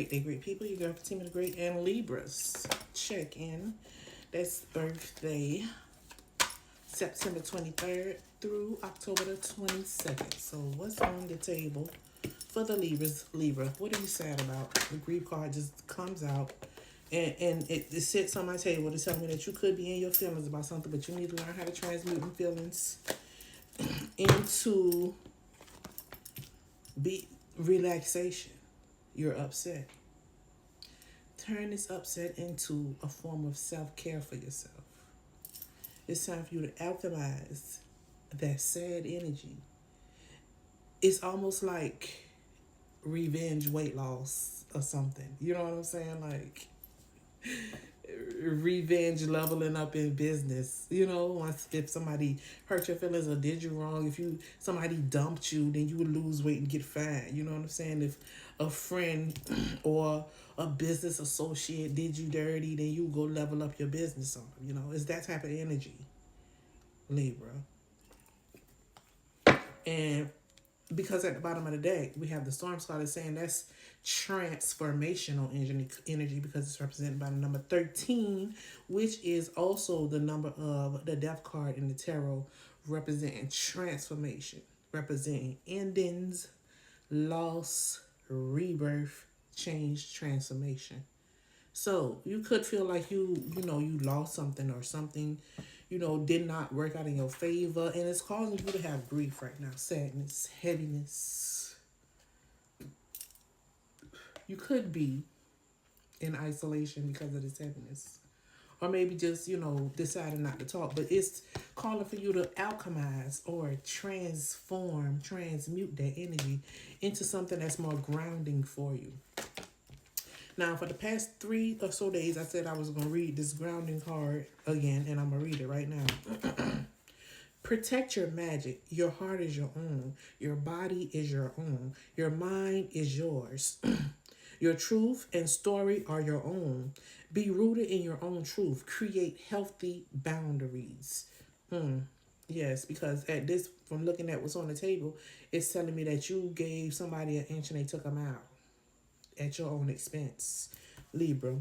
day, great people. You got Fatima the Great and Libras. Check in. That's birthday, September 23rd through October the 22nd. So, what's on the table for the Libras? Libra, what are you sad about? The grief card just comes out and it sits on my table to tell me that you could be in your feelings about something, but you need to learn how to transmute them feelings into be relaxation. You're upset. Turn this upset into a form of self-care for yourself. It's time for you to alchemize that sad energy. It's almost like revenge weight loss or something. You know what I'm saying? Like revenge leveling up in business. You know, once if somebody hurt your feelings or did you wrong, if you somebody dumped you, then you would lose weight and get fat. You know what I'm saying? If a friend or a business associate did you dirty, then you go level up your business on them. You know, it's that type of energy, Libra. And because at the bottom of the deck we have the storm cloud is saying that's transformational energy because it's represented by the number 13, which is also the number of the death card in the tarot, representing transformation, representing endings, loss, rebirth, change, transformation. So you could feel like you lost something or something, did not work out in your favor, and it's causing you to have grief right now, sadness, heaviness. You could be in isolation because of this heaviness. Or maybe just, deciding not to talk. But it's calling for you to alchemize or transform, transmute that energy into something that's more grounding for you. Now, for the past 3 or so days, I said I was going to read this grounding card again, and I'm going to read it right now. Protect your magic. Your heart is your own. Your body is your own. Your mind is yours. Your truth and story are your own. Be rooted in your own truth. Create healthy boundaries. Yes, because from looking at what's on the table, it's telling me that you gave somebody an inch and they took them out at your own expense. Libra.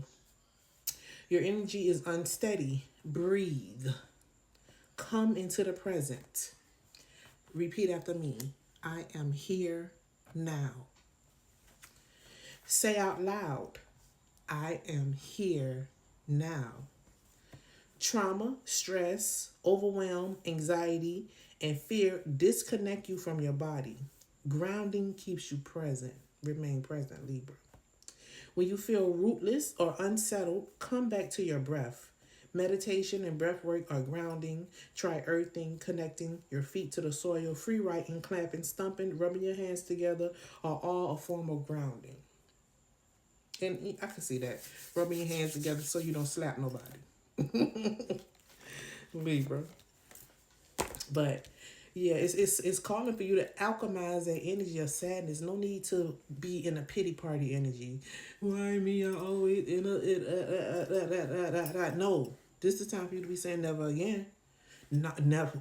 Your energy is unsteady. Breathe. Come into the present. Repeat after me. I am here now. Say out loud, I am here now. Trauma, stress, overwhelm, anxiety, and fear disconnect you from your body. Grounding keeps you present. Remain present, Libra. When you feel rootless or unsettled, come back to your breath. Meditation and breath work are grounding. Try earthing, connecting your feet to the soil. Free writing, clapping, stumping, rubbing your hands together are all a form of grounding. And I can see that. Rubbing your hands together so you don't slap nobody. Libra. But yeah, it's calling for you to alchemize that energy of sadness. No need to be in a pity party energy. Why me? I always in a no. This is the time for you to be saying never again. Not never.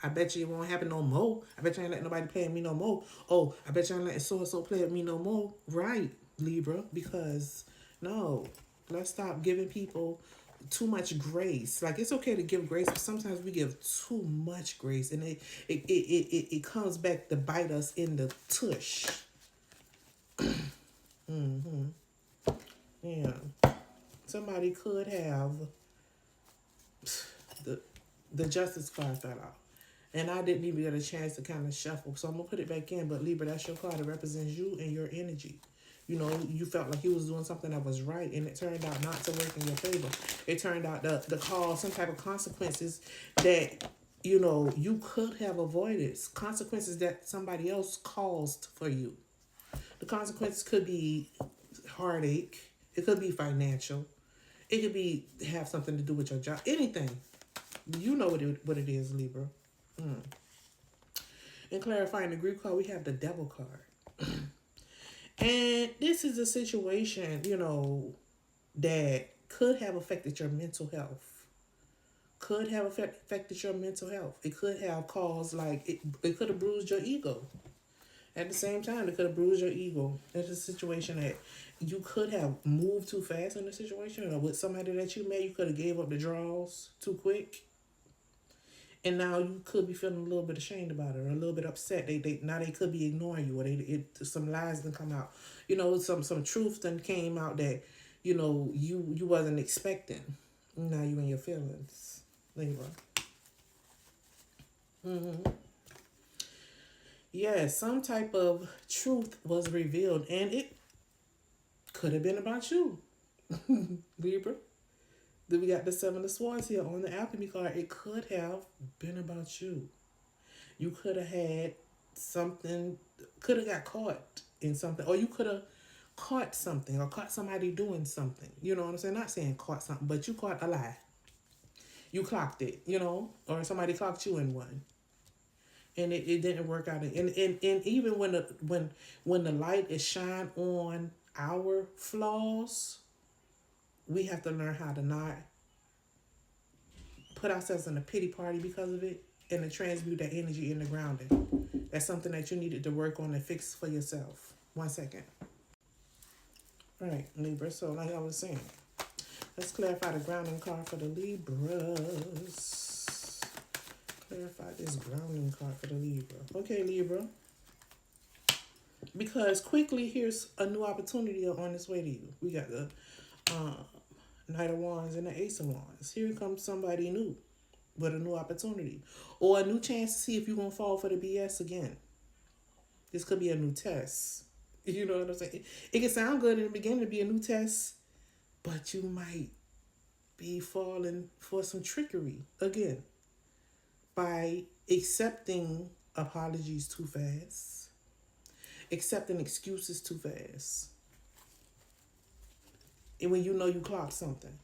I bet you it won't happen no more. I bet you ain't letting nobody play with me no more. Oh, I bet you ain't letting so and so play with me no more. Right, Libra, because no, let's stop giving people too much grace. Like it's okay to give grace, but sometimes we give too much grace, and it comes back to bite us in the tush. Yeah, somebody could have the justice card fell out. And I didn't even get a chance to kind of shuffle. So I'm going to put it back in. But Libra, that's your card. It represents you and your energy. You felt like you was doing something that was right, and it turned out not to work in your favor. It turned out to cause some type of consequences that, you could have avoided. Consequences that somebody else caused for you. The consequences could be heartache. It could be financial. It could be have something to do with your job. Anything. You know what it is, Libra. In clarifying the Greek card, we have the Devil card. And this is a situation, that could have affected your mental health. Could have affected your mental health. It could have caused, it could have bruised your ego. At the same time, it could have bruised your ego. It's a situation that you could have moved too fast in the situation, or with somebody that you met, you could have gave up the draws too quick, and now you could be feeling a little bit ashamed about it or a little bit upset. They could be ignoring you, or some lies done come out. Some truth done came out that you wasn't expecting. Now you in your feelings, Libra. Yeah, some type of truth was revealed, and it could have been about you, Libra. Then we got the Seven of Swords here on the alchemy card. It could have been about you. You could have had something, could have got caught in something, or you could have caught something, or caught somebody doing something. You know what I'm saying? Not saying caught something, but you caught a lie. You clocked it, or somebody clocked you in one. And it didn't work out. And even when the light is shine on our flaws, we have to learn how to not put ourselves in a pity party because of it, and to transmute that energy in the grounding. That's something that you needed to work on and fix for yourself. 1 second. All right, Libra. So like I was saying, let's clarify the grounding card for the Libras. Clarify this grounding card for the Libra. Okay, Libra. Because quickly, here's a new opportunity on its way to you. We got the Knight of Wands and the Ace of Wands. Here comes somebody new with a new opportunity. Or a new chance to see if you're going to fall for the BS again. This could be a new test. You know what I'm saying? It can sound good in the beginning to be a new test, but you might be falling for some trickery again by accepting apologies too fast, accepting excuses too fast. And when you know you clocked something,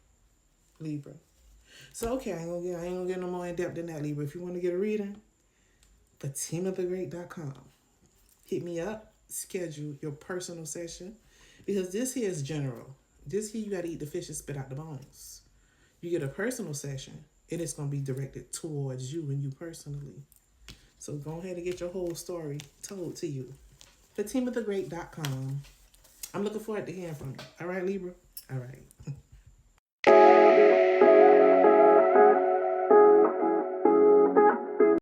Libra. So okay, I ain't gonna get no more in depth than that, Libra. If you want to get a reading, FatimaTheGreat.com. Hit me up, schedule your personal session, because this here is general. This here you gotta eat the fish and spit out the bones. You get a personal session, and it's gonna be directed towards you and you personally. So go ahead and get your whole story told to you. FatimaTheGreat.com. I'm looking forward to hearing from you. All right, Libra? All right.